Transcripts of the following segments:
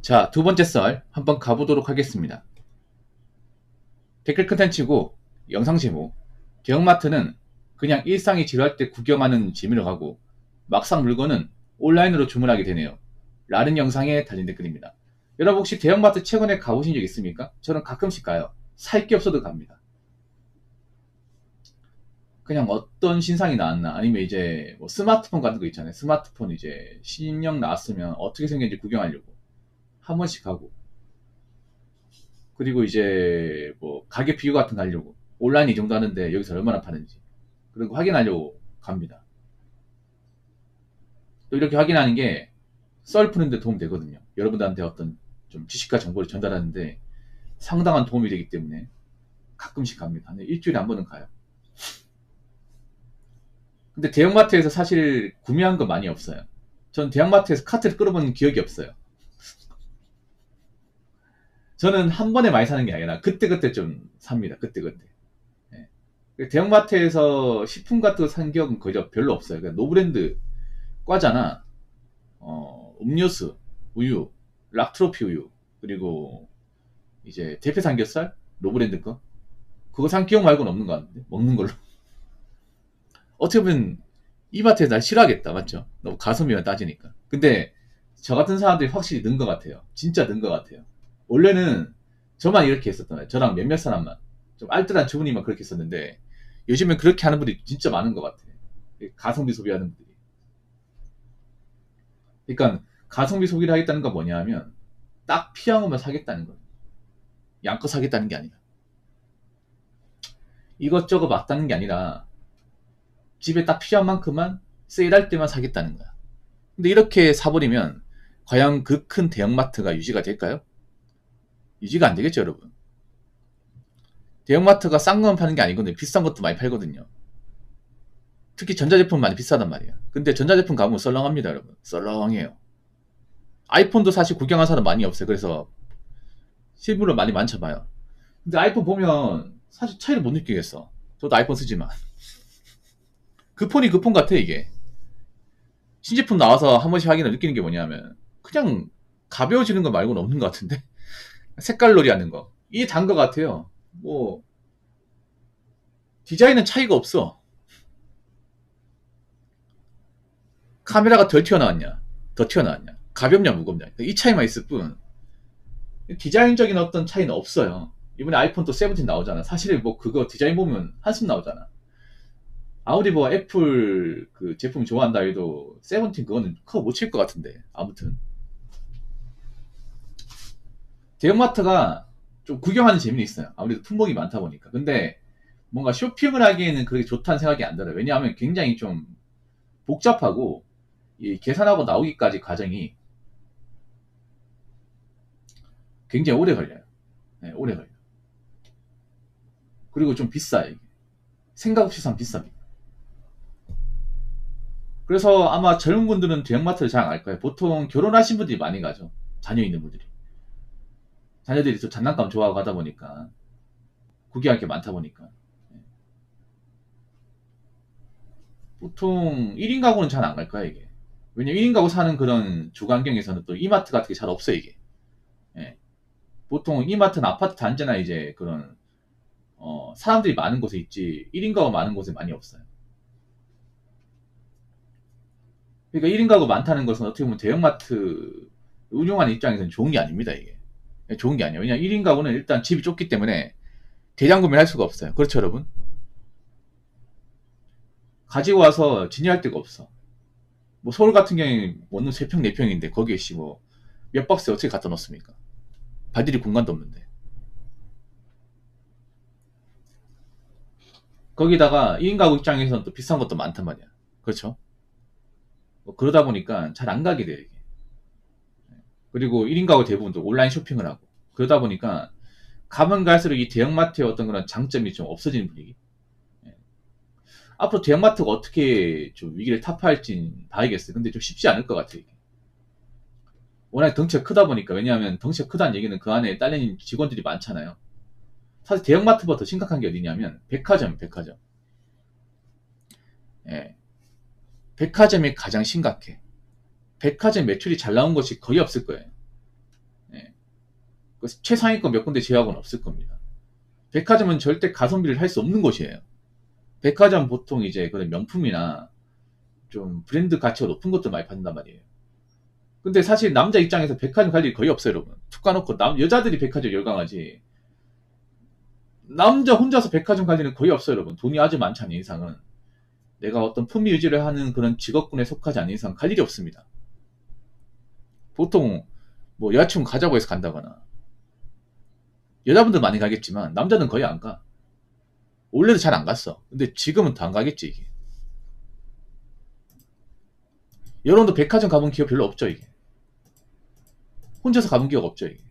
자, 두 번째 썰 한번 가보도록 하겠습니다. 댓글 컨텐츠고 영상 제목. 대형마트는 그냥 일상이 지루할 때 구경하는 재미로 가고 막상 물건은 온라인으로 주문하게 되네요. 라는 영상에 달린 댓글입니다. 여러분 혹시 대형마트 최근에 가보신 적 있습니까? 저는 가끔씩 가요. 살 게 없어도 갑니다. 그냥 어떤 신상이 나왔나, 아니면 이제 뭐 스마트폰 같은 거 있잖아요. 스마트폰 이제 신형 나왔으면 어떻게 생겼는지 구경하려고 한 번씩 가고, 그리고 이제 뭐 가격 비교 같은 거 하려고 온라인 이 정도 하는데 여기서 얼마나 파는지 그리고 확인하려고 갑니다. 또 이렇게 확인하는 게 썰 푸는데 도움 되거든요. 여러분들한테 어떤 좀 지식과 정보를 전달하는데 상당한 도움이 되기 때문에 가끔씩 갑니다. 일주일에 한 번은 가요. 근데 대형마트에서 사실 구매한 거 많이 없어요. 전 대형마트에서 카트를 끌어본 기억이 없어요. 저는 한 번에 많이 사는 게 아니라 그때그때 좀 삽니다. 그때그때. 예. 대형마트에서 식품 같은 거 산 기억은 거의 별로 없어요. 그러니까 노브랜드 과자나 음료수, 우유, 락트로피 우유, 그리고 이제 대패 삼겹살, 노브랜드 거, 그거 산 기억 말고는 없는 것 같은데, 먹는 걸로. 어떻게 보면 이마트에서 날 싫어하겠다, 맞죠? 너무 가성비만 따지니까. 근데 저 같은 사람들이 확실히 는 것 같아요. 진짜 는 것 같아요. 원래는 저만 이렇게 했었던 거예요. 저랑 몇몇 사람만, 좀 알뜰한 주부님만 그렇게 했었는데 요즘엔 그렇게 하는 분들이 진짜 많은 것 같아요. 가성비 소비하는 분들이. 그러니까 가성비 소비를 하겠다는 건 뭐냐 하면 딱 필요한 것만 사겠다는 거예요. 양껏 사겠다는 게 아니라. 이것저것 맞다는 게 아니라 집에 딱 필요한 만큼만 세일할 때만 사겠다는 거야. 근데 이렇게 사버리면 과연 그 큰 대형마트가 유지가 될까요? 유지가 안 되겠죠, 여러분. 대형마트가 싼 것만 파는 게 아니거든요. 비싼 것도 많이 팔거든요. 특히 전자제품 많이 비싸단 말이에요. 근데 전자제품 가면 썰렁합니다, 여러분. 썰렁해요. 아이폰도 사실 구경한 사람 많이 없어요. 그래서 실물로 많이 만져봐요. 근데 아이폰 보면 사실 차이를 못 느끼겠어. 저도 아이폰 쓰지만. 그 폰이 그 폰 같아, 이게. 신제품 나와서 한 번씩 확인을 느끼는 게 뭐냐면 그냥 가벼워지는 거 말고는 없는 것 같은데. 색깔놀이 하는 거. 이게 단 것 같아요. 뭐 디자인은 차이가 없어. 카메라가 덜 튀어나왔냐, 더 튀어나왔냐, 가볍냐, 무겁냐, 이 차이만 있을 뿐 디자인적인 어떤 차이는 없어요. 이번에 아이폰 또 17 나오잖아. 사실 뭐 그거 디자인 보면 한숨 나오잖아. 아무리 뭐 애플 그 제품 좋아한다 해도 17 그거는 커 못 칠 것 같은데. 아무튼 대형마트가 좀 구경하는 재미는 있어요. 아무래도 품목이 많다 보니까. 근데 뭔가 쇼핑을 하기에는 그렇게 좋다는 생각이 안 들어요. 왜냐하면 굉장히 좀 복잡하고 이 계산하고 나오기까지 과정이 굉장히 오래 걸려요. 네, 오래 걸려요. 그리고 좀 비싸요. 이게. 생각 없이 사면 비쌉니다. 그래서 아마 젊은 분들은 대형마트를 잘 안 갈 거예요. 보통 결혼하신 분들이 많이 가죠. 자녀 있는 분들이. 자녀들이 또 장난감 좋아하고 하다 보니까. 구경할 게 많다 보니까. 보통 1인 가구는 잘 안 갈 거야, 이게. 왜냐면 1인 가구 사는 그런 주간경에서는 또 이마트 같은 게 잘 없어요, 이게. 예. 보통 이마트는 아파트 단지나 이제 그런, 사람들이 많은 곳에 있지, 1인 가구 많은 곳에 많이 없어요. 그러니까 1인 가구 많다는 것은 어떻게 보면 대형마트 운영하는 입장에서는 좋은 게 아닙니다, 이게. 예, 좋은 게 아니에요. 왜냐면 1인 가구는 일단 집이 좁기 때문에 대량 구매를 할 수가 없어요. 그렇죠, 여러분? 가지고 와서 진열할 데가 없어. 뭐 서울 같은 경우에 원룸 3평, 4평인데 거기에 씨 뭐 몇 박스에 어떻게 갖다 놓습니까? 발디딜 공간도 없는데. 거기다가 1인 가구 입장에서는 또 비싼 것도 많단 말이야. 그렇죠? 뭐 그러다 보니까 잘 안 가게 돼요, 이게. 그리고 1인 가구 대부분 또 온라인 쇼핑을 하고. 그러다 보니까 가면 갈수록 이 대형마트의 어떤 그런 장점이 좀 없어지는 분위기. 예. 앞으로 대형마트가 어떻게 좀 위기를 타파할지 봐야겠어요. 근데 좀 쉽지 않을 것 같아요, 이게. 워낙 덩치가 크다 보니까. 왜냐하면 덩치가 크다는 얘기는 그 안에 딸린 직원들이 많잖아요. 사실 대형마트보다 더 심각한 게 어디냐면 백화점, 백화점. 예. 백화점이 가장 심각해. 백화점 매출이 잘 나온 곳이 거의 없을 거예요. 그 최상위권 몇 군데 제약은 없을 겁니다. 백화점은 절대 가성비를 할 수 없는 곳이에요. 백화점 보통 이제 그런 명품이나 좀 브랜드 가치가 높은 것들 많이 받는단 말이에요. 근데 사실 남자 입장에서 백화점 갈 일이 거의 없어요, 여러분. 툭 까놓고 여자들이 백화점 열광하지. 남자 혼자서 백화점 갈 일은 거의 없어요, 여러분. 돈이 아주 많지 않은 이상은. 내가 어떤 품위 유지를 하는 그런 직업군에 속하지 않는 이상 갈 일이 없습니다. 보통 뭐 여자친구 가자고 해서 간다거나, 여자분들 많이 가겠지만 남자는 거의 안 가. 원래도 잘 안 갔어. 근데 지금은 더 안 가겠지, 이게. 여러분도 백화점 가본 기억 별로 없죠, 이게. 혼자서 가본 기억 없죠, 이게.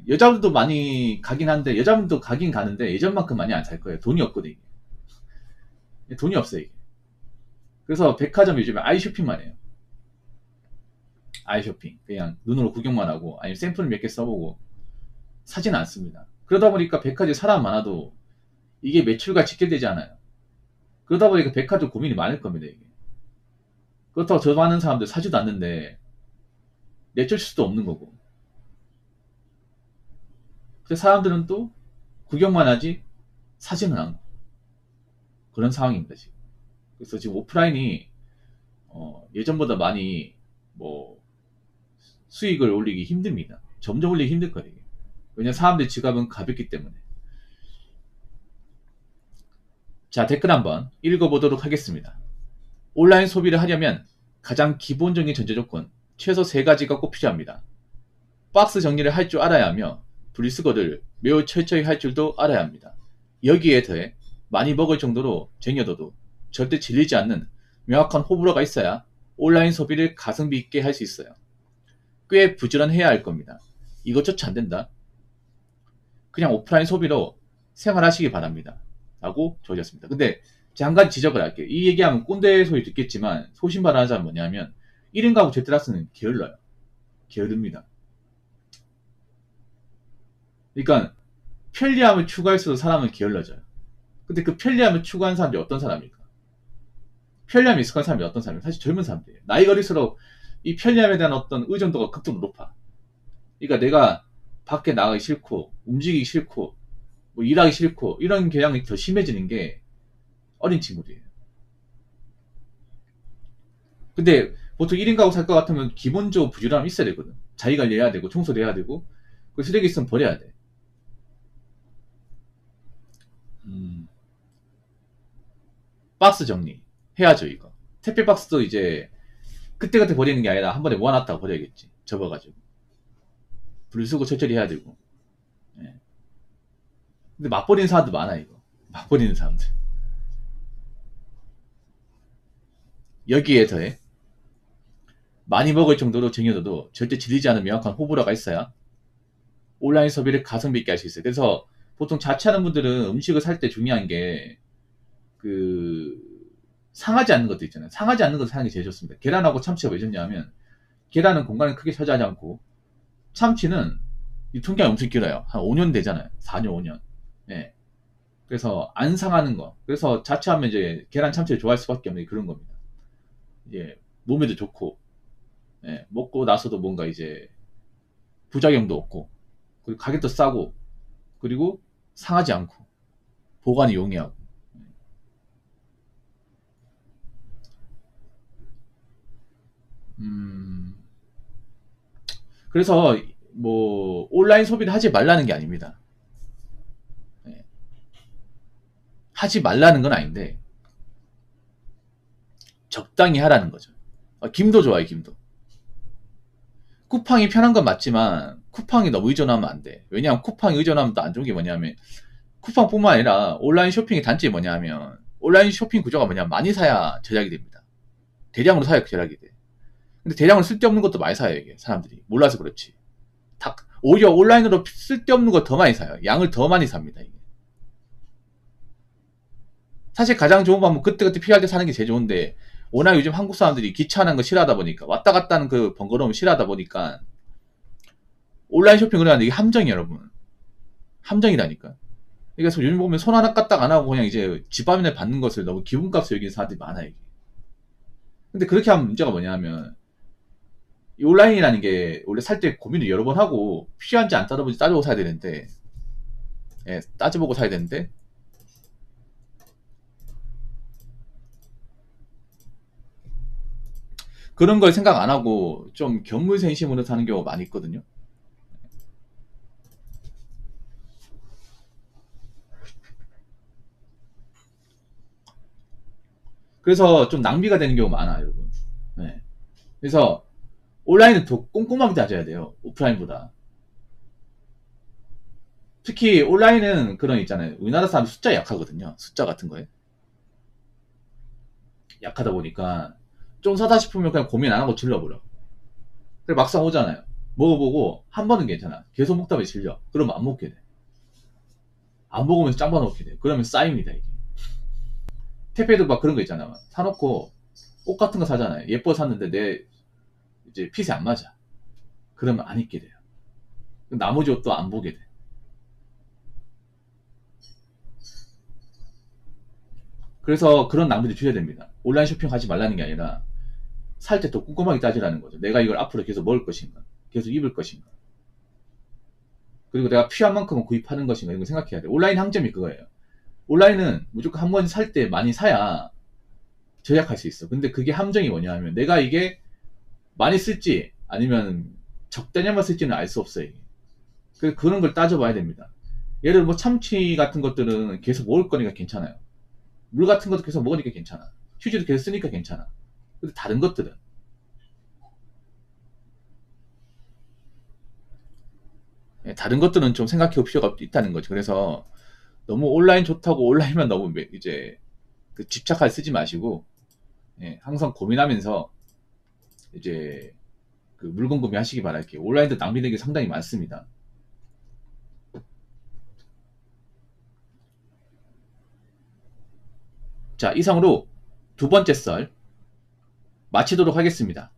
여자분들도 많이 가긴 한데, 여자분도 가긴 가는데 예전만큼 많이 안 살 거예요. 돈이 없거든, 이게. 돈이 없어요, 이게. 그래서 백화점 요즘에 아이쇼핑만 해요. 아이쇼핑. 그냥 눈으로 구경만 하고, 아니면 샘플 몇 개 써보고, 사진 않습니다. 그러다 보니까 백화점 사람 많아도 이게 매출과 직결되지 않아요. 그러다 보니까 백화점 고민이 많을 겁니다, 이게. 그렇다고 저 많은 사람들 사지도 않는데 내줄 수도 없는 거고. 근데 사람들은 또 구경만 하지 사지는 않고 그런 상황입니다, 지금. 그래서 지금 오프라인이 예전보다 많이 뭐 수익을 올리기 힘듭니다. 점점 올리기 힘들 거예요, 이게. 왜냐면 사람들 지갑은 가볍기 때문에. 자, 댓글 한번 읽어보도록 하겠습니다. 온라인 소비를 하려면 가장 기본적인 전제조건, 최소 3가지가 꼭 필요합니다. 박스 정리를 할 줄 알아야 하며 분리수거를 매우 철저히 할 줄도 알아야 합니다. 여기에 더해 많이 먹을 정도로 쟁여둬도 절대 질리지 않는 명확한 호불호가 있어야 온라인 소비를 가성비 있게 할 수 있어요. 꽤 부지런해야 할 겁니다. 이것조차 안된다? 그냥 오프라인 소비로 생활하시기 바랍니다. 라고 적으셨습니다. 근데 제가 한 가지 지적을 할게요. 이 얘기하면 꼰대 소리 듣겠지만 소신발언 하자면 뭐냐면 1인 가구 제트라스는 게을러요. 게으릅니다. 그러니까 편리함을 추구할수록 사람은 게을러져요. 근데 그 편리함을 추구하는 사람들이 어떤 사람일까? 편리함이 익숙한 사람이 어떤 사람이에요? 사실 젊은 사람들이에요. 나이가 어릴수록 이 편리함에 대한 어떤 의존도가 급속으로 높아. 그러니까 내가 밖에 나가기 싫고 움직이기 싫고 뭐 일하기 싫고 이런 경향이 더 심해지는 게 어린 친구들이에요. 근데 보통 1인 가구 살 것 같으면 기본적으로 부지런함이 있어야 되거든. 자기 관리해야 되고 청소도 해야 되고 그 쓰레기 있으면 버려야 돼. 박스 정리 해야죠, 이거. 택배 박스도 이제 그때그때 버리는 게 아니라 한 번에 모아놨다가 버려야겠지. 접어가지고 분리수거 철저히 해야 되고. 예. 근데 맛버리는 사람도 많아, 이거. 맛버리는 사람들. 여기에 더해 많이 먹을 정도로 쟁여둬도 절대 질리지 않은 명확한 호불호가 있어야 온라인 소비를 가성비 있게 할 수 있어요. 그래서 보통 자취하는 분들은 음식을 살 때 중요한 게 그 상하지 않는 것도 있잖아요. 상하지 않는 것 사는 게 제일 좋습니다. 계란하고 참치가 왜 좋냐면 계란은 공간을 크게 차지하지 않고 참치는 유통기한이 엄청 길어요. 한 5년 되잖아요. 4년, 5년. 예. 그래서 안 상하는 거. 그래서 자취하면 이제 계란 참치를 좋아할 수밖에 없는 그런 겁니다. 이제 몸에도 좋고, 예. 먹고 나서도 뭔가 이제 부작용도 없고, 그리고 가격도 싸고, 그리고 상하지 않고, 보관이 용이하고. 그래서 뭐 온라인 소비를 하지 말라는 게 아닙니다. 예. 하지 말라는 건 아닌데 적당히 하라는 거죠. 김도 좋아요, 김도. 쿠팡이 편한 건 맞지만 쿠팡이 너무 의존하면 안 돼. 왜냐하면 쿠팡이 의존하면 또 안 좋은 게 뭐냐면 쿠팡뿐만 아니라 온라인 쇼핑의 단점이 뭐냐면 온라인 쇼핑 구조가 뭐냐면 많이 사야 절약이 됩니다. 대량으로 사야 절약이 돼. 근데 대량으로 쓸데없는 것도 많이 사요, 이게 사람들이. 몰라서 그렇지. 오히려 온라인으로 쓸데없는 거 더 많이 사요. 양을 더 많이 삽니다, 이게. 사실 가장 좋은 방법은 그때그때 필요할 때 사는 게 제일 좋은데 워낙 요즘 한국 사람들이 귀찮은 거 싫어하다 보니까 왔다 갔다 하는 그 번거로움 싫어하다 보니까 온라인 쇼핑을 하는데 이게 함정이에요, 여러분. 함정이라니까. 그러니까 요즘 보면 손 하나 까딱 안 하고 그냥 이제 집밥이나 받는 것을 너무 기분값으로 여기는 사람들이 많아요, 이게. 근데 그렇게 하면 문제가 뭐냐면 이 온라인이라는 게 원래 살 때 고민을 여러 번 하고 필요한지 안 따져보고 사야 되는데, 예, 따져보고 사야 되는데 그런 걸 생각 안 하고 좀 경물생심으로 사는 경우가 많이 있거든요. 그래서 좀 낭비가 되는 경우가 많아요, 여러분. 네. 그래서 온라인은 더 꼼꼼하게 따져야 돼요, 오프라인보다. 특히 온라인은 그런 있잖아요. 우리나라 사람 숫자 약하거든요. 숫자 같은 거에. 약하다 보니까 좀 사다 싶으면 그냥 고민 안 하고 질러버려. 그래 막상 오잖아요. 먹어보고 한 번은 괜찮아. 계속 먹다 보면 질려. 그러면 안 먹게 돼. 안 먹으면서 짱 봐놓게 돼. 그러면 쌓입니다, 이게. 택배도 막 그런 거 있잖아. 사놓고 옷 같은 거 사잖아요. 예뻐 샀는데 내 이제 핏에 안 맞아. 그러면 안 입게 돼요. 나머지 옷도 안 보게 돼. 그래서 그런 낭비를 줄여야 됩니다. 온라인 쇼핑 하지 말라는 게 아니라 살 때 더 꼼꼼하게 따지라는 거죠. 내가 이걸 앞으로 계속 먹을 것인가, 계속 입을 것인가, 그리고 내가 필요한 만큼은 구입하는 것인가, 이런 거 생각해야 돼. 온라인 항점이 그거예요. 온라인은 무조건 한 번 살 때 많이 사야 절약할 수 있어. 근데 그게 함정이 뭐냐 하면 내가 이게 많이 쓸지 아니면 적당량만 쓸지는 알 수 없어요. 그래서 그런 걸 따져봐야 됩니다. 예를 들어 뭐 참치 같은 것들은 계속 먹을 거니까 괜찮아요. 물 같은 것도 계속 먹으니까 괜찮아. 휴지도 계속 쓰니까 괜찮아. 근데 다른 것들은, 예, 다른 것들은 좀 생각해 볼 필요가 있다는 거죠. 그래서 너무 온라인 좋다고 온라인만 너무 이제 그 집착할 쓰지 마시고, 예, 항상 고민하면서 이제 그 물건 구매하시기 바랄게요. 온라인도 낭비되는 게 상당히 많습니다. 자, 이상으로 두 번째 썰 마치도록 하겠습니다.